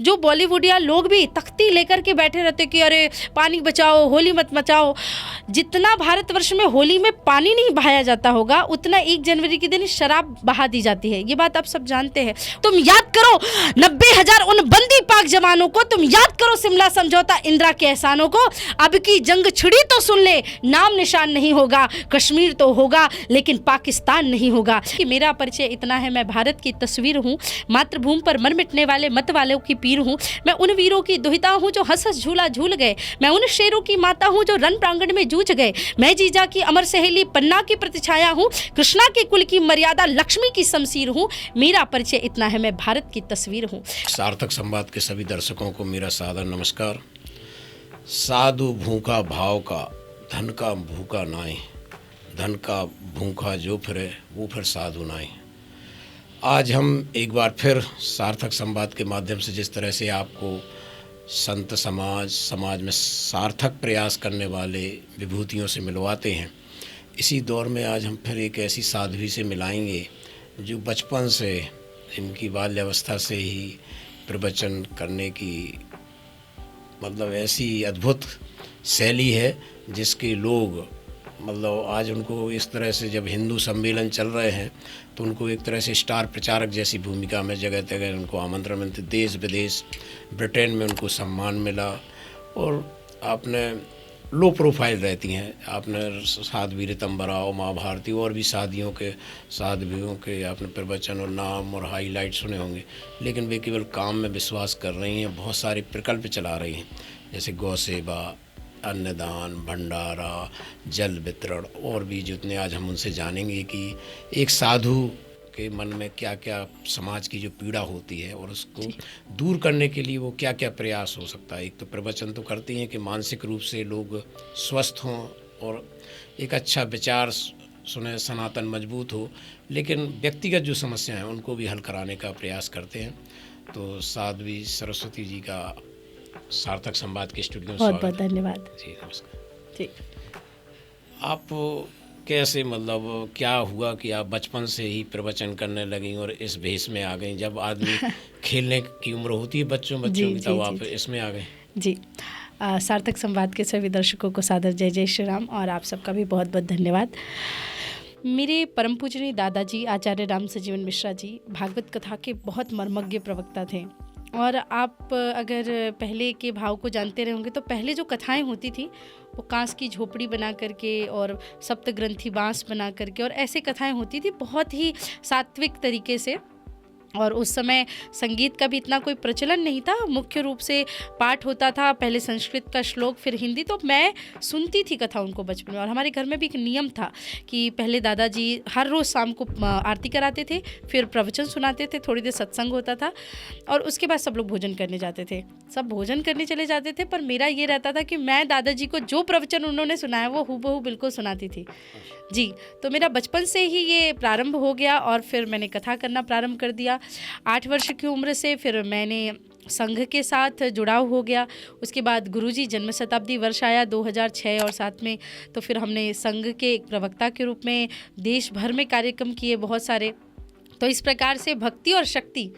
जो बॉलीवुडिया लोग भी तख्ती लेकर के बैठे रहते कि अरे पानी बचाओ, होली मत मचाओ। जितना भारतवर्ष में होली में पानी नहीं बहाया जाता होगा, उतना 1 जनवरी के दिन शराब बहा दी जाती है। ये बात आप सब जानते हैं। तुम याद करो 90,000 उन बंदी पाक जवानों को, तुम याद करो शिमला समझौता, इंदिरा के एहसानों को। अब की जंग छिड़ी तो सुन ले, नाम निशान नहीं होगा, कश्मीर तो होगा लेकिन पाकिस्तान नहीं होगा। कि मेरा परिचय इतना है, मैं भारत की तस्वीर हूँ, मातृभूमि पर मर मिटने वाले मत वालों की पीर हूँ। मैं उन वीरों की दुहिता हूँ जो हंस हंस झूला झूल गए। मैं उन शेरों की माता हूँ जो रण प्रांगण में जूझ गए। मैं जीजा की अमर सहेली, पन्ना की प्रतिछाया हूँ, कृष्णा के कुल की मर्यादा, लक्ष्मी की शमशीर हूँ। मेरा परिचय इतना है, मैं भारत की तस्वीर हूँ। सार्थक संवाद के सभी दर्शकों को मेरा सादर नमस्कार। साधु भूखा भाव का, धन का भूखा नाई, धन का भूखा जो फिरे वो फिर साधु नाई। आज हम एक बार फिर सार्थक संवाद के माध्यम से जिस तरह से आपको संत समाज में सार्थक प्रयास करने वाले विभूतियों से मिलवाते हैं, इसी दौर में आज हम फिर एक ऐसी साध्वी से मिलाएंगे जो बचपन से, इनकी बाल्यावस्था से ही प्रवचन करने की मतलब ऐसी अद्भुत शैली है जिसके लोग मतलब आज उनको इस तरह से जब हिंदू सम्मेलन चल रहे हैं तो उनको एक तरह से स्टार प्रचारक जैसी भूमिका में जगह जगह उनको आमंत्रण मिलते, देश विदेश, ब्रिटेन में उनको सम्मान मिला। और आपने लो प्रोफाइल रहती हैं, आपने साध्वी ऋतंबरा और माँ भारती और भी साध्वियों के आपने प्रवचन और नाम और हाईलाइट सुने होंगे, लेकिन वे केवल काम में विश्वास कर रही हैं। बहुत सारे प्रकल्प चला रही हैं, जैसे गौ सेवा, अन्नदान, भंडारा, जल वितरण और भी जितने आज हम उनसे जानेंगे कि एक साधु के मन में क्या क्या समाज की जो पीड़ा होती है और उसको दूर करने के लिए वो क्या क्या प्रयास हो सकता है। एक तो प्रवचन तो करती हैं कि मानसिक रूप से लोग स्वस्थ हों और एक अच्छा विचार सुने, सनातन मजबूत हो, लेकिन व्यक्तिगत जो समस्याएं हैं उनको भी हल कराने का प्रयास करते हैं। तो साध्वी सरस्वती जी का सार्थक संवाद के स्टूडियो में बहुत बहुत धन्यवाद जी। नमस्कार जी। आप कैसे मतलब क्या हुआ कि आप बचपन से ही प्रवचन करने लगी और इस भेष में आ गई? जब आदमी खेलने की उम्र होती है बच्चों की, तब आप इसमें आ गए। जी, सार्थक संवाद के सभी दर्शकों को सादर जय जय श्री राम और आप सबका भी बहुत बहुत धन्यवाद। मेरे परम पूजनीय दादाजी आचार्य राम सजीवन मिश्रा जी भागवत कथा के बहुत मर्मज्ञ प्रवक्ता थे। और आप अगर पहले के भाव को जानते रहे होंगे तो पहले जो कथाएं होती थी वो कांस की झोपड़ी बना करके और सप्तग्रंथी बांस बना करके और ऐसे कथाएं होती थी, बहुत ही सात्विक तरीके से। और उस समय संगीत का भी इतना कोई प्रचलन नहीं था, मुख्य रूप से पाठ होता था, पहले संस्कृत का श्लोक फिर हिंदी। तो मैं सुनती थी कथा उनको बचपन में। और हमारे घर में भी एक नियम था कि पहले दादाजी हर रोज़ शाम को आरती कराते थे, फिर प्रवचन सुनाते थे, थोड़ी देर सत्संग होता था और उसके बाद सब लोग भोजन करने जाते थे। सब भोजन करने चले जाते थे, पर मेरा ये रहता था कि मैं दादाजी को जो प्रवचन उन्होंने सुनाया वो हूबहू बिल्कुल सुनाती थी जी। तो मेरा बचपन से ही ये प्रारंभ हो गया और फिर मैंने कथा करना प्रारंभ कर दिया। 8 वर्ष की उम्र से फिर मैंने संघ के साथ जुड़ाव हो गया। उसके बाद गुरुजी जन्म शताब्दी वर्ष आया 2006 और 7 में, तो फिर हमने संघ के एक प्रवक्ता के रूप में देश भर में कार्यक्रम किए बहुत सारे। तो इस प्रकार से भक्ति और शक्ति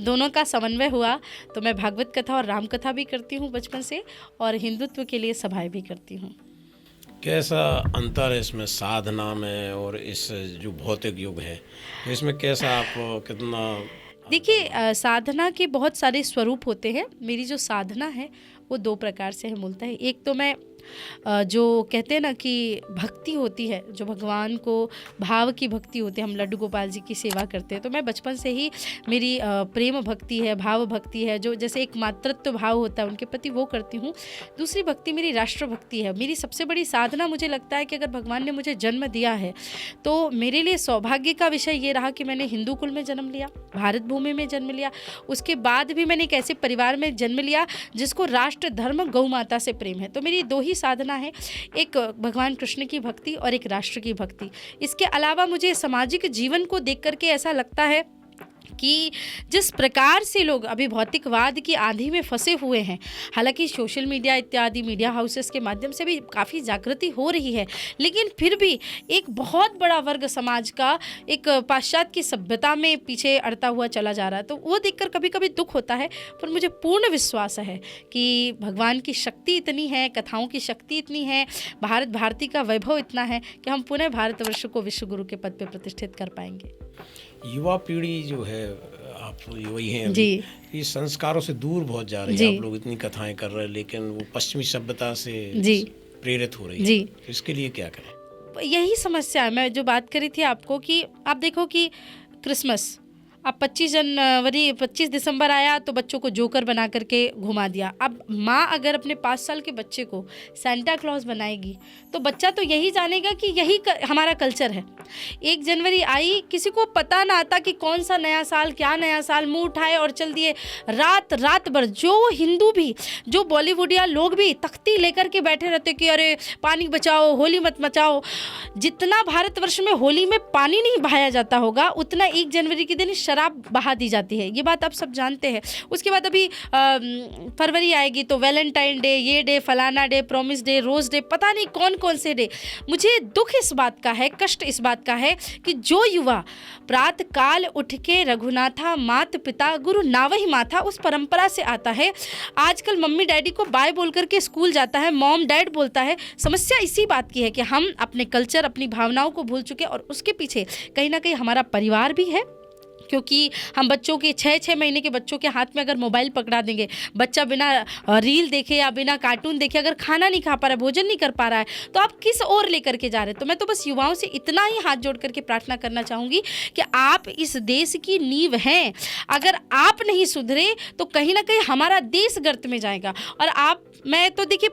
दोनों का समन्वय हुआ। तो मैं भागवत कथा और राम कथा भी करती हूँ बचपन से और हिंदुत्व के लिए सभाएं भी करती हूँ। कैसा अंतर है इसमें साधना में और इस जो भौतिक युग है, तो इसमें कैसा आप कितना? देखिए, साधना के बहुत सारे स्वरूप होते हैं। मेरी जो साधना है वो 2 प्रकार से है मूलतः। एक तो मैं जो कहते हैं ना कि भक्ति होती है, जो भगवान को भाव की भक्ति होती है, हम लड्डू गोपाल जी की सेवा करते हैं, तो मैं बचपन से ही मेरी प्रेम भक्ति है, भाव भक्ति है, जो जैसे एक मातृत्व भाव होता है उनके प्रति, वो करती हूँ। दूसरी भक्ति मेरी राष्ट्र भक्ति है। मेरी सबसे बड़ी साधना मुझे लगता है कि अगर भगवान ने मुझे जन्म दिया है तो मेरे लिए सौभाग्य का विषय ये रहा कि मैंने हिंदू कुल में जन्म लिया, भारत भूमि में जन्म लिया। उसके बाद भी मैंने एक ऐसे परिवार में जन्म लिया जिसको राष्ट्र, धर्म, गौ माता से प्रेम है। तो मेरी 2 ही साधना है, एक भगवान कृष्ण की भक्ति और एक राष्ट्र की भक्ति। इसके अलावा मुझे सामाजिक जीवन को देख करके ऐसा लगता है कि जिस प्रकार से लोग अभी भौतिकवाद की आंधी में फंसे हुए हैं, हालांकि सोशल मीडिया इत्यादि मीडिया हाउसेस के माध्यम से भी काफ़ी जागृति हो रही है, लेकिन फिर भी एक बहुत बड़ा वर्ग समाज का एक पाश्चात्य की सभ्यता में पीछे अड़ता हुआ चला जा रहा है। तो वो देखकर कभी कभी दुख होता है, पर मुझे पूर्ण विश्वास है कि भगवान की शक्ति इतनी है, कथाओं की शक्ति इतनी है, भारती का वैभव इतना है कि हम पुनः भारतवर्ष को विश्व गुरु के पद पर प्रतिष्ठित कर पाएंगे। युवा पीढ़ी जो है, आप वही हैं जी, ये संस्कारों से दूर बहुत जा रही है। आप लोग इतनी कथाएं कर रहे हैं, लेकिन वो पश्चिमी सभ्यता से जी प्रेरित हो रही है। जी, तो इसके लिए क्या करें? यही समस्या है। मैं जो बात करी थी आपको कि आप देखो कि क्रिसमस, अब 25 दिसंबर आया तो बच्चों को जोकर बना करके घुमा दिया। अब माँ अगर अपने 5 साल के बच्चे को सेंटा क्लॉज बनाएगी तो बच्चा तो यही जानेगा कि यही हमारा कल्चर है। 1 जनवरी आई, किसी को पता ना आता कि कौन सा नया साल, क्या नया साल, मुंह उठाए और चल दिए। रात भर जो हिंदू भी, जो बॉलीवुडिया लोग भी तख्ती लेकर के बैठे रहते कि अरे पानी बचाओ, होली मत मचाओ। जितना भारतवर्ष में होली में पानी नहीं बहाया जाता होगा, उतना 1 जनवरी के दिन शराब बहा दी जाती है। ये बात आप सब जानते हैं। उसके बाद अभी फरवरी आएगी तो वैलेंटाइन डे, ये डे, फलाना day, promise day, rose day, पता नहीं कौन कौन से डे। मुझे दुख इस बात का है, कष्ट इस बात का है कि जो युवा प्रातः काल उठ के रघुनाथा मात पिता गुरु नावहि माथा उस परंपरा से आता है, आजकल मम्मी डैडी को बाय बोल करके स्कूल जाता है, मॉम डैड बोलता है। समस्या इसी बात की है कि हम अपने कल्चर, अपनी भावनाओं को भूल चुके, और उसके पीछे कहीं ना कहीं हमारा परिवार भी है। क्योंकि हम बच्चों के 6-6 महीने के बच्चों के हाथ में अगर मोबाइल पकड़ा देंगे, बच्चा बिना रील देखे या बिना कार्टून देखे अगर खाना नहीं खा पा रहा है, भोजन नहीं कर पा रहा है, तो आप किस ओर लेकर के जा रहे हैं? तो मैं तो बस युवाओं से इतना ही हाथ जोड़ करके प्रार्थना करना चाहूँगी कि आप इस देश की नींव हैं। अगर आप नहीं सुधरे तो कहीं ना कहीं हमारा देश गर्त में जाएगा। और मैं तो देखिए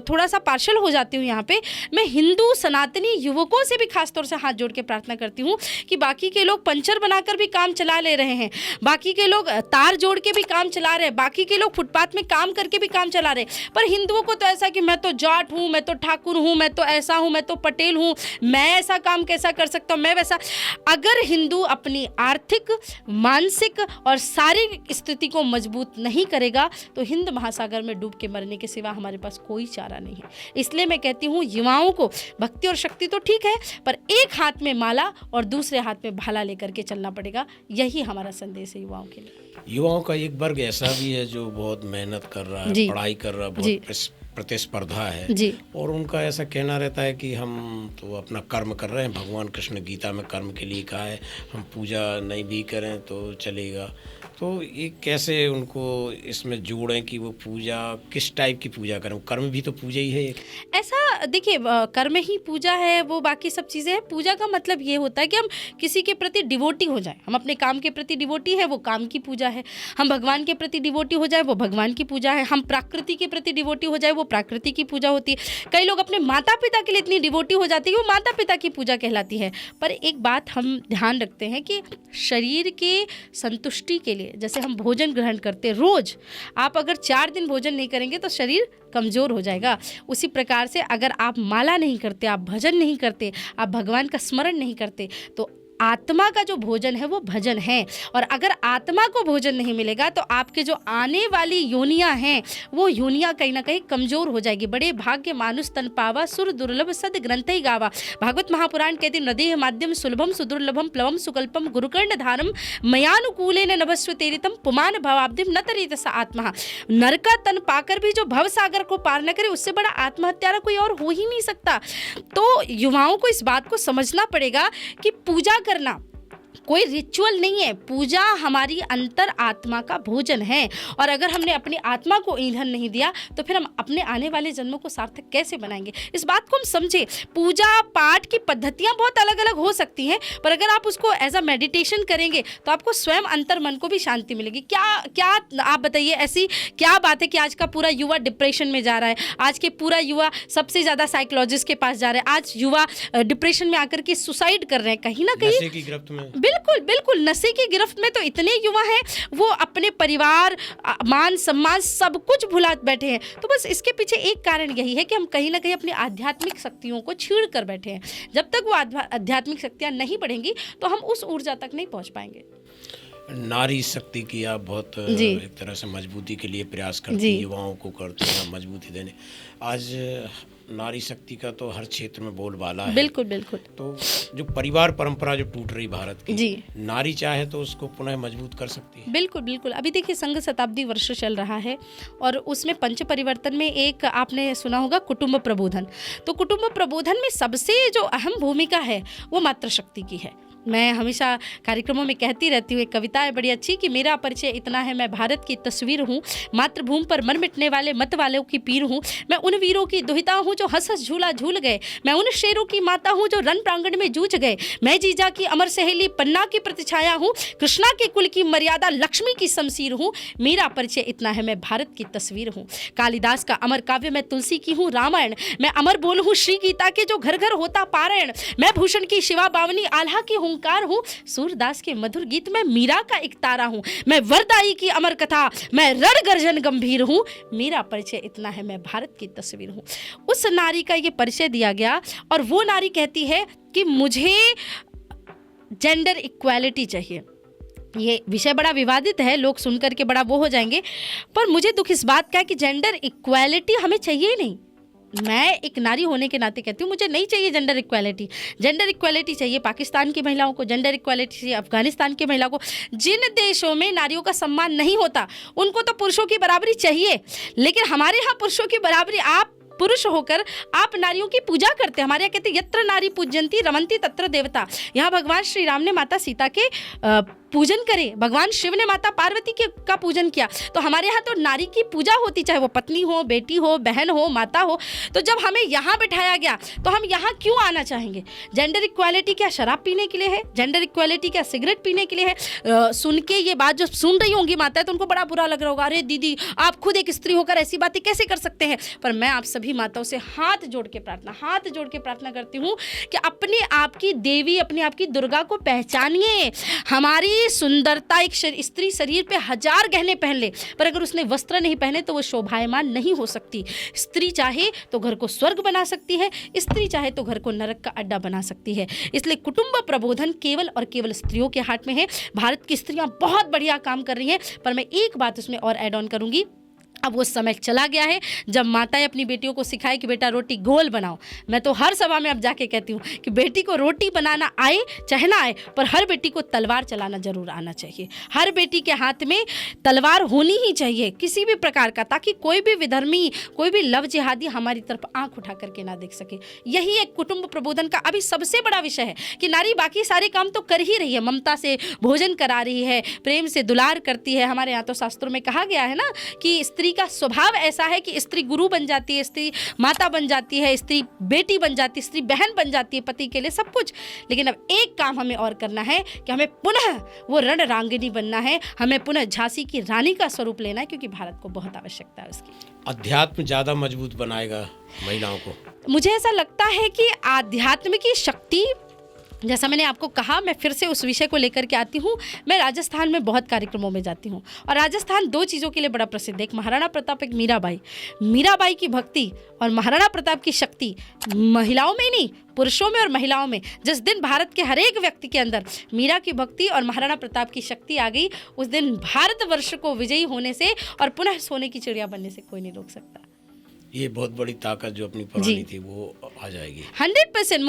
थोड़ा सा पार्शल हो जाती हूँ यहाँ पे। मैं हिंदू सनातनी युवकों से भी खास तौर से हाथ जोड़ के प्रार्थना करती हूँ कि बाकी के लोग पंचर बनाकर भी काम चला ले रहे हैं, बाकी के लोग तार जोड़ के भी काम चला रहे हैं, बाकी के लोग फुटपाथ में काम करके भी काम चला रहे हैं, पर हिंदुओं को तो ऐसा कि मैं तो जाट हूँ, मैं तो ठाकुर हूँ, मैं तो ऐसा हूँ, मैं तो पटेल हूँ, मैं ऐसा काम कैसा कर सकता हूँ, मैं वैसा। अगर हिंदू अपनी आर्थिक, मानसिक और शारीरिक स्थिति को मजबूत नहीं करेगा तो हिंद महासागर में डूब के मरने के सिवा हमारे पास कोई चारा नहीं है। इसलिए मैं कहती हूँ युवाओं को भक्ति और शक्ति तो ठीक है, पर एक हाथ में माला और दूसरे हाथ में भाला लेकर के चलना पड़ेगा। यही हमारा संदेश है युवाओं के लिए। युवाओं का एक वर्ग ऐसा भी है जो बहुत मेहनत कर रहा है, पढ़ाई कर रहा है, बहुत प्रतिस्पर्धा है जी। और उनका ऐसा कहना रहता है कि हम तो अपना कर्म कर रहे हैं, भगवान कृष्ण गीता में कर्म के लिए कहा है, हम पूजा नहीं भी करें तो चलेगा। तो ये कैसे उनको इसमें जोड़ें कि वो पूजा किस टाइप की पूजा करें? कर्म भी तो पूजा ही है। ऐसा देखिए, कर्म ही पूजा है, वो बाकी सब चीज़ें हैं। पूजा का मतलब ये होता है कि हम किसी के प्रति डिवोटी हो जाए। हम अपने काम के प्रति डिवोटी है, वो काम की पूजा है। हम भगवान के प्रति डिवोटी हो जाए, वो भगवान की पूजा है। हम प्रकृति के प्रति डिवोटी हो जाए, वो प्रकृति की पूजा होती है। कई लोग अपने माता पिता के लिए इतनी डिवोटी हो जाती है, वो माता पिता की पूजा कहलाती है। पर एक बात हम ध्यान रखते हैं कि शरीर के संतुष्टि के लिए, जैसे हम भोजन ग्रहण करते रोज, आप अगर 4 दिन भोजन नहीं करेंगे तो शरीर कमज़ोर हो जाएगा। उसी प्रकार से अगर आप माला नहीं करते, आप भजन नहीं करते, आप भगवान का स्मरण नहीं करते, तो आत्मा का जो भोजन है वो भजन है। और अगर आत्मा को भोजन नहीं मिलेगा तो आपके जो आने वाली योनियां हैं वो योनियां कहीं ना कहीं कमजोर हो जाएगी। बड़े भाग्य मानुष तन पावा, सुर दुर्लभ सद ग्रंथ ही गावा। भागवत महापुराण कहते नदेह माध्यम सुलभम सुदुर्लभम प्लवम सुकल्पम गुरुकर्ण धारम मयानुकूले न नभस्व तेरितम पुमान भवाब्धिम न तरित सा आत्मा। नर का तन पाकर भी जो भव सागर को पार न करे, उससे बड़ा आत्महत्यारा कोई और हो ही नहीं सकता। तो युवाओं को इस बात को समझना पड़ेगा कि पूजा करना कोई रिचुअल नहीं है, पूजा हमारी अंतर आत्मा का भोजन है। और अगर हमने अपनी आत्मा को ईंधन नहीं दिया तो फिर हम अपने आने वाले जन्मों को सार्थक कैसे बनाएंगे? इस बात को हम समझे। पूजा पाठ की पद्धतियां बहुत अलग अलग हो सकती हैं, पर अगर आप उसको एज अ मेडिटेशन करेंगे तो आपको स्वयं अंतर मन को भी शांति मिलेगी। क्या आप बताइए, ऐसी क्या बात है कि आज का पूरा युवा डिप्रेशन में जा रहा है? आज के पूरा युवा सबसे ज़्यादा साइकोलॉजिस्ट के पास जा रहे हैं। आज युवा डिप्रेशन में आकर के सुसाइड कर रहे हैं, कहीं ना कहीं नशे की गिरफ्त में। बिल्कुल नशे की गिरफ्त में तो इतने युवा हैं, वो अपने परिवार, मान सम्मान सब कुछ भुला बैठे हैं। तो बस इसके पीछे एक कारण यही है कि हम कहीं ना कहीं अपनी आध्यात्मिक शक्तियों को छीड़ कर बैठे हैं। जब तक वो आध्यात्मिक शक्तियां नहीं बढ़ेंगी तो हम उस ऊर्जा तक नहीं पहुंच पाएंगे। नारी शक्ति की आप बहुत जी। एक तरह से मजबूती के लिए प्रयास करती जी। हैं, युवाओं को करती हैं मजबूती देने। आज नारी शक्ति का तो हर क्षेत्र में बोलबाला है। बिल्कुल बिल्कुल। तो जो परिवार परंपरा जो टूट रही भारत की, जी। नारी चाहे तो उसको पुनः मजबूत कर सकती है। बिल्कुल बिल्कुल। अभी देखिए संघ शताब्दी वर्ष चल रहा है और उसमें पंच परिवर्तन में एक आपने सुना होगा कुटुंब प्रबोधन। तो कुटुंब प्रबोधन में सबसे जो अहम भूमिका है वो मातृशक्ति की है। मैं हमेशा कार्यक्रमों में कहती रहती हूँ, एक कविता है बड़ी अच्छी कि मेरा परिचय इतना है, मैं भारत की तस्वीर हूँ, मातृभूमि पर मन मिटने वाले मत वालों की पीर हूँ, मैं उन वीरों की दुहिता हूँ जो हंस हंस झूला झूल गए, मैं उन शेरों की माता हूँ जो रण प्रांगण में जूझ गए, मैं जीजा की अमर सहेली पन्ना की प्रतिछाया हूँ, कृष्णा के कुल की मर्यादा लक्ष्मी की शमशीर हूँ, मेरा परिचय इतना है, मैं भारत की तस्वीर हूँ। कालिदास का अमर काव्य मैं तुलसी की हूँ रामायण, मैं अमर बोल हूँ श्री गीता के जो घर घर होता पारायण, मैं भूषण की शिवा बावनी आल्हा की हुंकार हूँ, सूरदास के मधुर गीत में मीरा का एक तारा हूँ, मैं वरदाई की अमर कथा, मैं रण गर्जन गंभीर हूँ, मेरा परिचय इतना है, मैं भारत की तस्वीर हूँ। उस नारी का ये परिचय दिया गया और वो नारी कहती है कि मुझे जेंडर इक्वालिटी चाहिए। ये विषय बड़ा विवादित है, लोग सुन करके बड़ा वो हो जाएंगे, पर मुझे दुख इस बात का है कि जेंडर इक्वालिटी हमें चाहिए ही नहीं। मैं एक नारी होने के नाते कहती हूँ मुझे नहीं चाहिए जेंडर इक्वालिटी। जेंडर इक्वालिटी चाहिए पाकिस्तान की महिलाओं को, जेंडर इक्वालिटी चाहिए अफगानिस्तान की महिलाओं को। जिन देशों में नारियों का सम्मान नहीं होता उनको तो पुरुषों की बराबरी चाहिए, लेकिन हमारे यहाँ पुरुषों की बराबरी, आप पुरुष होकर आप नारियों की पूजा करते हैं। हमारे यहाँ कहते हैं यत्र नारी पूजयंती रमन्ति तत्र देवता। यहाँ भगवान श्री राम ने माता सीता के पूजन करे, भगवान शिव ने माता पार्वती का पूजन किया। तो हमारे यहाँ तो नारी की पूजा होती, चाहे वो पत्नी हो, बेटी हो, बहन हो, माता हो। तो जब हमें यहाँ बिठाया गया तो हम यहाँ क्यों आना चाहेंगे? जेंडर इक्वालिटी क्या शराब पीने के लिए है? जेंडर इक्वालिटी क्या सिगरेट पीने के लिए है? सुन के ये बात जो सुन रही होंगी माताएं तो उनको बड़ा बुरा लग रहा होगा, अरे दीदी आप खुद एक स्त्री होकर ऐसी बातें कैसे कर सकते हैं? पर मैं आप सभी माताओं से हाथ जोड़ के प्रार्थना करती हूँ कि अपने आप की देवी, अपने आप की दुर्गा को पहचानिए। हमारी सुंदरता, एक स्त्री शरीर पे हजार गहने पहन ले पर अगर उसने वस्त्र नहीं पहने तो वो शोभायमान नहीं हो सकती। स्त्री चाहे तो घर को स्वर्ग बना सकती है, स्त्री चाहे तो घर को नरक का अड्डा बना सकती है। इसलिए कुटुंब प्रबोधन केवल और केवल स्त्रियों के हाथ में है। भारत की स्त्रियां बहुत बढ़िया काम कर रही हैं, पर मैं एक बात उसमें और ऐड ऑन करूंगी। अब वो समय चला गया है जब माताएं अपनी बेटियों को सिखाए कि बेटा रोटी गोल बनाओ। मैं तो हर सभा में अब जाके कहती हूँ कि बेटी को रोटी बनाना आए चाहे ना आए, पर हर बेटी को तलवार चलाना जरूर आना चाहिए। हर बेटी के हाथ में तलवार होनी ही चाहिए किसी भी प्रकार का, ताकि कोई भी विधर्मी, कोई भी लव जिहादी हमारी तरफ आंख उठा करके ना देख सके। यही एक कुटुंब प्रबोधन का अभी सबसे बड़ा विषय है कि नारी बाकी सारे काम तो कर ही रही है, ममता से भोजन करा रही है, प्रेम से दुलार करती है। हमारे यहाँ तो शास्त्रों में कहा गया है ना कि स्त्री का स्वभाव ऐसा है कि स्त्री गुरु बन जाती है, स्त्री माता बन जाती है, स्त्री बेटी बन जाती है, स्त्री बहन बन जाती है, पति के लिए सब कुछ। लेकिन अब एक काम हमें और करना है कि हमें पुनः वो रणरांगिनी बनना है, हमें पुनः झांसी की रानी का स्वरूप लेना है, क्योंकि भारत को बहुत आवश्यकता है उसकी। अध्यात्म ज़्यादा मजबूत बनाएगा महिलाओं को। मुझे ऐसा लगता है कि आध्यात्म की शक्ति, जैसा मैंने आपको कहा, मैं फिर से उस विषय को लेकर के आती हूँ। मैं राजस्थान में बहुत कार्यक्रमों में जाती हूँ और राजस्थान दो चीज़ों के लिए बड़ा प्रसिद्ध है, एक महाराणा प्रताप, एक मीराबाई। मीराबाई की भक्ति और महाराणा प्रताप की शक्ति महिलाओं में नहीं, पुरुषों में और महिलाओं में। जिस दिन भारत के हर एक व्यक्ति के अंदर मीरा की भक्ति और महाराणा प्रताप की शक्ति आ गई, उस दिन भारतवर्ष को विजयी होने से और पुनः सोने की चिड़िया बनने से कोई नहीं रोक सकता। ये बहुत बड़ी ताकत जो अपनी पुरानी थी वो आ जाएगी 100%।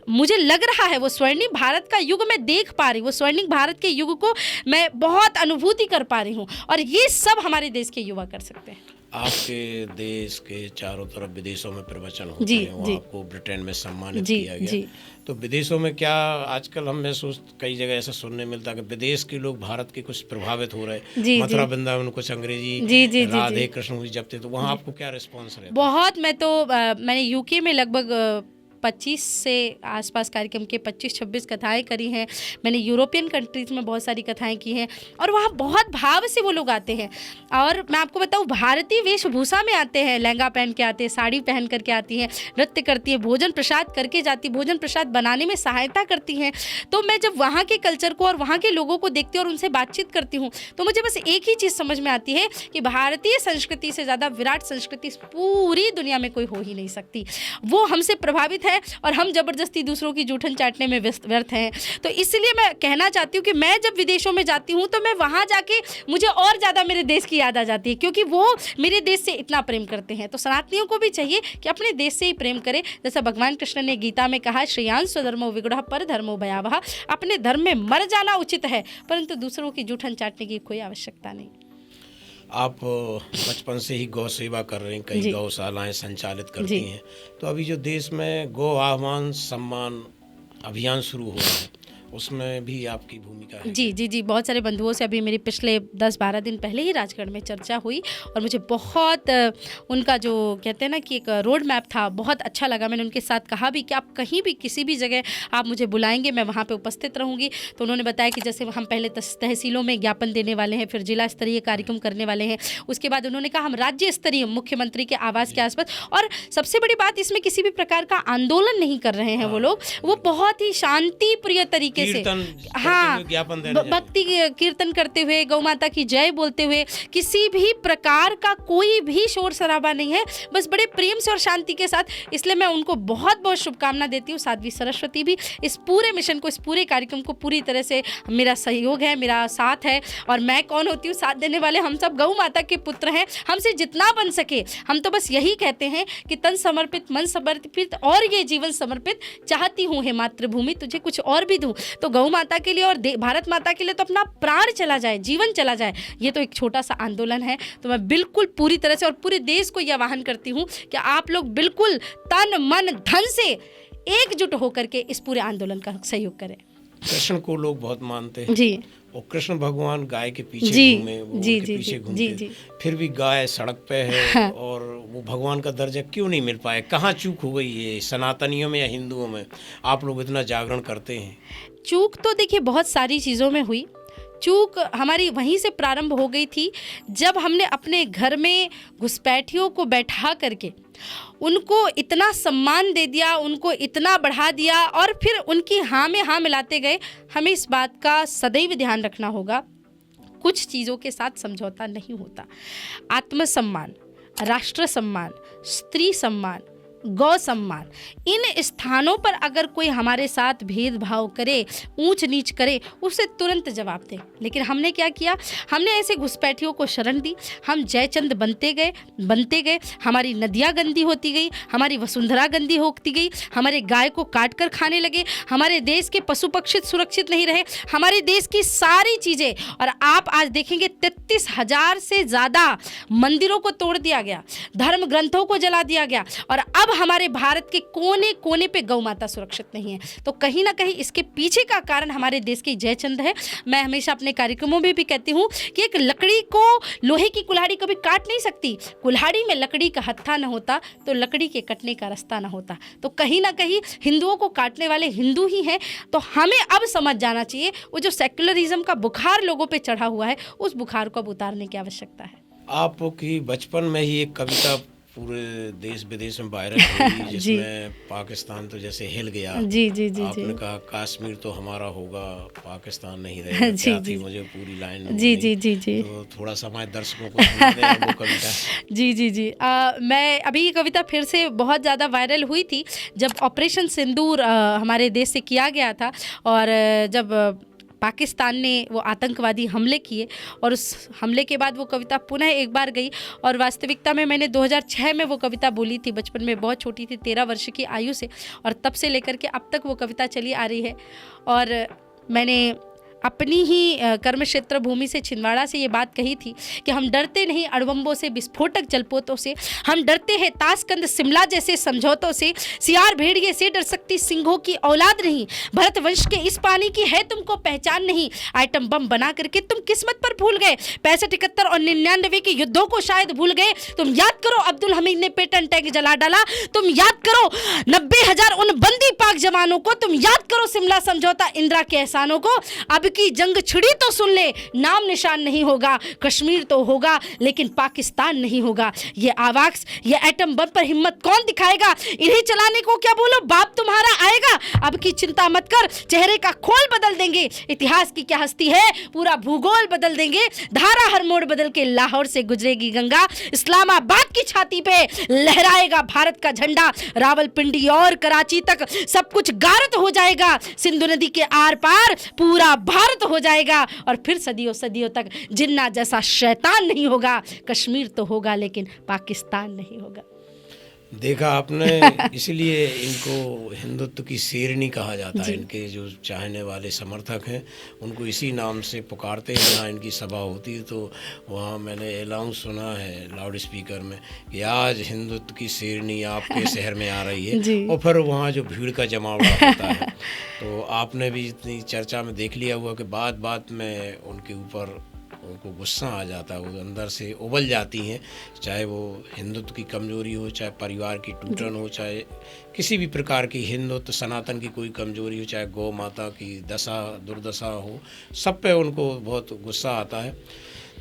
मुझे लग रहा है वो स्वर्णिम भारत का युग मैं देख पा रही हूँ, वो स्वर्णिम भारत के युग को मैं बहुत अनुभूति कर पा रही हूँ, और ये सब हमारे देश के युवा कर सकते हैं। आपके देश के चारों तरफ विदेशों में प्रवचन होते हैं, वहाँ आपको ब्रिटेन में सम्मानित किया गया। तो विदेशों में क्या आजकल हम महसूस कई जगह ऐसा सुनने मिलता है कि विदेश के लोग भारत के कुछ प्रभावित हो रहे, मथुरा वृंदावन कुछ अंग्रेजी राधे कृष्ण जपते, तो वहाँ आपको क्या रिस्पॉन्स रहे? बहुत। मैंने यूके में लगभग 25 से आसपास कार्यक्रम के 25-26 कथाएं करी हैं। मैंने यूरोपियन कंट्रीज़ में बहुत सारी कथाएं की हैं और वहाँ बहुत भाव से वो लोग आते हैं। और मैं आपको बताऊँ, भारतीय वेशभूषा में आते हैं, लहंगा पहन के आते हैं, साड़ी पहन करके आती हैं, नृत्य करती हैं, भोजन प्रसाद करके जाती, भोजन प्रसाद बनाने में सहायता करती हैं। तो मैं जब वहाँ के कल्चर को और वहाँ के लोगों को देखती हूँ और उनसे बातचीत करती हूँ तो मुझे बस एक ही चीज़ समझ में आती है कि भारतीय संस्कृति से ज़्यादा विराट संस्कृति पूरी दुनिया में कोई हो ही नहीं सकती। वो हमसे प्रभावित है है और हम ज़बरदस्ती दूसरों की जूठन चाटने में व्यर्थ हैं। तो इसलिए मैं कहना चाहती हूँ कि मैं जब विदेशों में जाती हूँ तो मैं वहाँ जाके मुझे और ज़्यादा मेरे देश की याद आ जाती है, क्योंकि वो मेरे देश से इतना प्रेम करते हैं। तो सनातनियों को भी चाहिए कि अपने देश से ही प्रेम करें। जैसा भगवान कृष्ण ने गीता में कहा, श्रेयांश स्वधर्मो विगुणः पर धर्मो भयावह, अपने धर्म में मर जाना उचित है परंतु दूसरों की जूठन चाटने की कोई आवश्यकता नहीं। आप बचपन से ही गौ सेवा कर रहे हैं, कई गौशालाएं संचालित करती हैं, तो अभी जो देश में गौ आह्वान सम्मान अभियान शुरू हुआ है उसमें भी आपकी भूमिका है? जी जी जी, बहुत सारे बंधुओं से अभी मेरी पिछले 10-12 दिन पहले ही राजगढ़ में चर्चा हुई और मुझे बहुत उनका जो कहते हैं ना कि एक रोड मैप था, बहुत अच्छा लगा। मैंने उनके साथ कहा भी कि आप कहीं भी किसी भी जगह आप मुझे बुलाएंगे, मैं वहाँ पे उपस्थित रहूँगी। तो उन्होंने बताया कि जैसे हम पहले तहसीलों में ज्ञापन देने वाले हैं, फिर जिला स्तरीय कार्यक्रम करने वाले हैं, उसके बाद उन्होंने कहा हम राज्य स्तरीय मुख्यमंत्री के आवास के आसपास, और सबसे बड़ी बात इसमें किसी भी प्रकार का आंदोलन नहीं कर रहे हैं वो लोग, वो बहुत ही शांति प्रिय तरीके से, हाँ, भक्ति कीर्तन करते हुए, गौ माता की जय बोलते हुए, किसी भी प्रकार का कोई भी शोर शराबा नहीं है, बस बड़े प्रेम से और शांति के साथ। इसलिए मैं उनको बहुत बहुत शुभकामना देती हूँ। साध्वी सरस्वती भी इस पूरे मिशन को, इस पूरे कार्यक्रम को पूरी तरह से मेरा सहयोग है, मेरा साथ है। और मैं कौन होती हूँ साथ देने वाले? हम सब गौ माता के पुत्र हैं, हमसे जितना बन सके हम तो बस यही कहते हैं कि तन समर्पित, मन समर्पित और ये जीवन समर्पित, चाहती हूँ हे मातृभूमि तुझे कुछ और भी दूँ। तो गौ माता के लिए और भारत माता के लिए तो अपना प्राण चला जाए, जीवन चला जाए, ये तो एक छोटा सा आंदोलन है। तो मैं बिल्कुल पूरी तरह से और पूरे देश को यह आह्वान करती हूँ कि आप लोग बिल्कुल तन मन धन से एकजुट होकर के इस पूरे आंदोलन का सहयोग करें। कृष्ण को लोग बहुत मानते हैं जी, और कृष्ण भगवान गाय के पीछे घूमे, वो जी, उनके जी, पीछे जी, घूमते, जी, फिर भी गाय सड़क पे है। हाँ। और वो भगवान का दर्जा क्यों नहीं मिल पाया? कहाँ चूक हो गई है सनातनियों में या हिंदुओं में? आप लोग इतना जागरण करते हैं। चूक तो देखिए बहुत सारी चीज़ों में हुई। चूक हमारी वहीं से प्रारंभ हो गई थी जब हमने अपने घर में घुसपैठियों को बैठा करके उनको इतना सम्मान दे दिया, उनको इतना बढ़ा दिया और फिर उनकी हाँ में हाँ मिलाते गए। हमें इस बात का सदैव ध्यान रखना होगा, कुछ चीज़ों के साथ समझौता नहीं होता। आत्मसम्मान, राष्ट्र सम्मान, स्त्री सम्मान, गौ सम्मान, इन स्थानों पर अगर कोई हमारे साथ भेदभाव करे, ऊंच नीच करे, उसे तुरंत जवाब दें। लेकिन हमने क्या किया? हमने ऐसे घुसपैठियों को शरण दी, हम जयचंद बनते गए, हमारी नदियाँ गंदी होती गई, हमारी वसुंधरा गंदी होती गई, हमारे गाय को काट कर खाने लगे, हमारे देश के पशु पक्षी सुरक्षित नहीं रहे, हमारे देश की सारी चीज़ें। और आप आज देखेंगे 33,000 से ज़्यादा मंदिरों को तोड़ दिया गया, धर्म ग्रंथों को जला दिया गया और अब हमारे भारत के कोने कोने पे गौ माता सुरक्षित नहीं है। तो कहीं ना कहीं इसके पीछे का कारण हमारे देश की जयचंद है। मैं हमेशा अपने कार्यक्रमों में भी कहती हूँ कि एक लकड़ी को, लोहे की कुल्हाड़ी कभी काट नहीं सकती। कुल्हाड़ी में लकड़ी का हत्था न होता तो लकड़ी के कटने का रास्ता न होता। तो कहीं ना कहीं हिंदुओं को काटने वाले हिंदू ही हैं। तो हमें अब समझ जाना चाहिए, वो जो सेक्युलरिज्म का बुखार लोगों पे चढ़ा हुआ है, उस बुखार को अब उतारने की आवश्यकता है। आपकी बचपन में ही एक कविता पूरे देश विदेश में वायरल हुई जिसमें पाकिस्तान तो जैसे हिल गया। जी जी जी, आपने कहा कश्मीर तो हमारा होगा, पाकिस्तान नहीं रहेगा। जी, क्या जी, थी मुझे पूरी लाइन जी जी जी जी, तो थोड़ा सा हमारे दर्शकों को सुना दें वो कविता। जी जी जी, मैं अभी ये कविता फिर से बहुत ज़्यादा वायरल हुई थी जब ऑपरेशन सिंदूर हमारे देश से किया गया था और जब पाकिस्तान ने वो आतंकवादी हमले किए और उस हमले के बाद वो कविता पुनः एक बार गई। और वास्तविकता में मैंने 2006 में वो कविता बोली थी, बचपन में, बहुत छोटी थी, 13 वर्ष की आयु से, और तब से लेकर के अब तक वो कविता चली आ रही है। और मैंने अपनी ही कर्म क्षेत्र भूमि से, छिंदवाड़ा से ये बात कही थी कि हम डरते नहीं अड़बम्बों से, विस्फोटक जलपोतों से, हम डरते हैं ताशकंद शिमला जैसे समझौतों से, सियार भेड़िए से डर सकती सिंहों की औलाद नहीं, भरत वंश के इस पानी की है तुमको पहचान नहीं, आइटम बम बना करके तुम किस्मत पर भूल गए, 65, 71 और 99 के युद्धों को शायद भूल गए, तुम याद करो अब्दुल हमीद ने पेटन टैंक जला डाला, तुम याद करो 90,000 उन बंदी पाक जवानों को, तुम याद करो शिमला समझौता, इंदिरा के एहसानों को। अब की जंग छिड़ी तो सुन ले, नाम निशान नहीं होगा, कश्मीर तो होगा लेकिन पाकिस्तान नहीं होगा। ये आवाक्स, ये एटम बम पर हिम्मत कौन दिखाएगा? इन्हें चलाने को क्या बोलो, बाप तुम्हारा आएगा। अब की चिंता मत कर, चेहरे का खोल बदल देंगे। इतिहास की क्या हस्ती है, पूरा भूगोल बदल देंगे। धारा हर मोड़ बदल के लाहौर से गुजरेगी गंगा, इस्लामाबाद की छाती पे लहराएगा भारत का झंडा। रावलपिंडी और कराची तक सब कुछ गारत हो जाएगा। सिंधु नदी के आर पार पूरा भारत हो जाएगा। और फिर सदियों सदियों तक जिन्ना जैसा शैतान नहीं होगा। कश्मीर तो होगा लेकिन पाकिस्तान नहीं होगा। देखा आपने, इसलिए इनको हिंदुत्व की शेरनी कहा जाता है। इनके जो चाहने वाले समर्थक हैं उनको इसी नाम से पुकारते हैं। जहाँ इनकी सभा होती है तो वहाँ मैंने अनाउंस सुना है लाउड स्पीकर में कि आज हिंदुत्व की शेरनी आपके शहर में आ रही है। और फिर वहाँ जो भीड़ का जमावड़ा होता है तो आपने भी इतनी चर्चा में देख लिया हुआ कि बात बात में उनके ऊपर उनको गुस्सा आ जाता है, वो अंदर से उबल जाती हैं। चाहे वो हिंदुत्व की कमजोरी हो, चाहे परिवार की टूटन हो, चाहे किसी भी प्रकार की हिंदुत्व सनातन की कोई कमजोरी हो, चाहे गौ माता की दशा दुर्दशा हो, सब पे उनको बहुत गुस्सा आता है।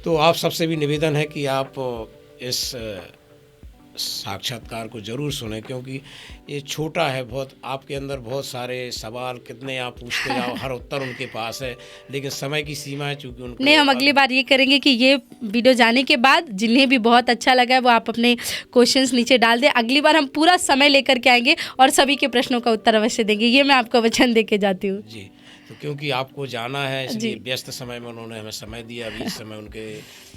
तो आप सबसे भी निवेदन है कि आप इस साक्षात्कार को ज़रूर सुने, क्योंकि ये छोटा है बहुत। आपके अंदर बहुत सारे सवाल कितने आप पूछते जाओ, हर उत्तर उनके पास है, लेकिन समय की सीमा है चूँकि उनको। नहीं, हम अगली बार ये करेंगे कि ये वीडियो जाने के बाद जिन्हें भी बहुत अच्छा लगा है वो आप अपने क्वेश्चंस नीचे डाल दें। अगली बार हम पूरा समय लेकर के आएंगे और सभी के प्रश्नों का उत्तर अवश्य देंगे। ये मैं आपको वचन दे के जाती हूँ जी। तो क्योंकि आपको जाना है इसलिए व्यस्त समय में उन्होंने हमें समय दिया। अभी इस समय उनके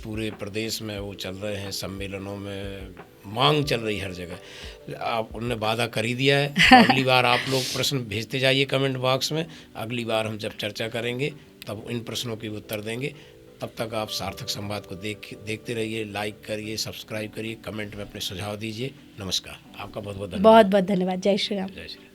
पूरे प्रदेश में वो चल रहे हैं, सम्मेलनों में मांग चल रही हर जगह। आप उनने वादा कर ही दिया है। तो अगली बार आप लोग प्रश्न भेजते जाइए कमेंट बॉक्स में। अगली बार हम जब चर्चा करेंगे तब इन प्रश्नों के उत्तर देंगे। तब तक आप सार्थक संवाद को देखते रहिए, लाइक करिए, सब्सक्राइब करिए, कमेंट में अपने सुझाव दीजिए। नमस्कार, आपका बहुत बहुत धन्यवाद। बहुत बहुत धन्यवाद। जय श्री राम। जय श्री राम।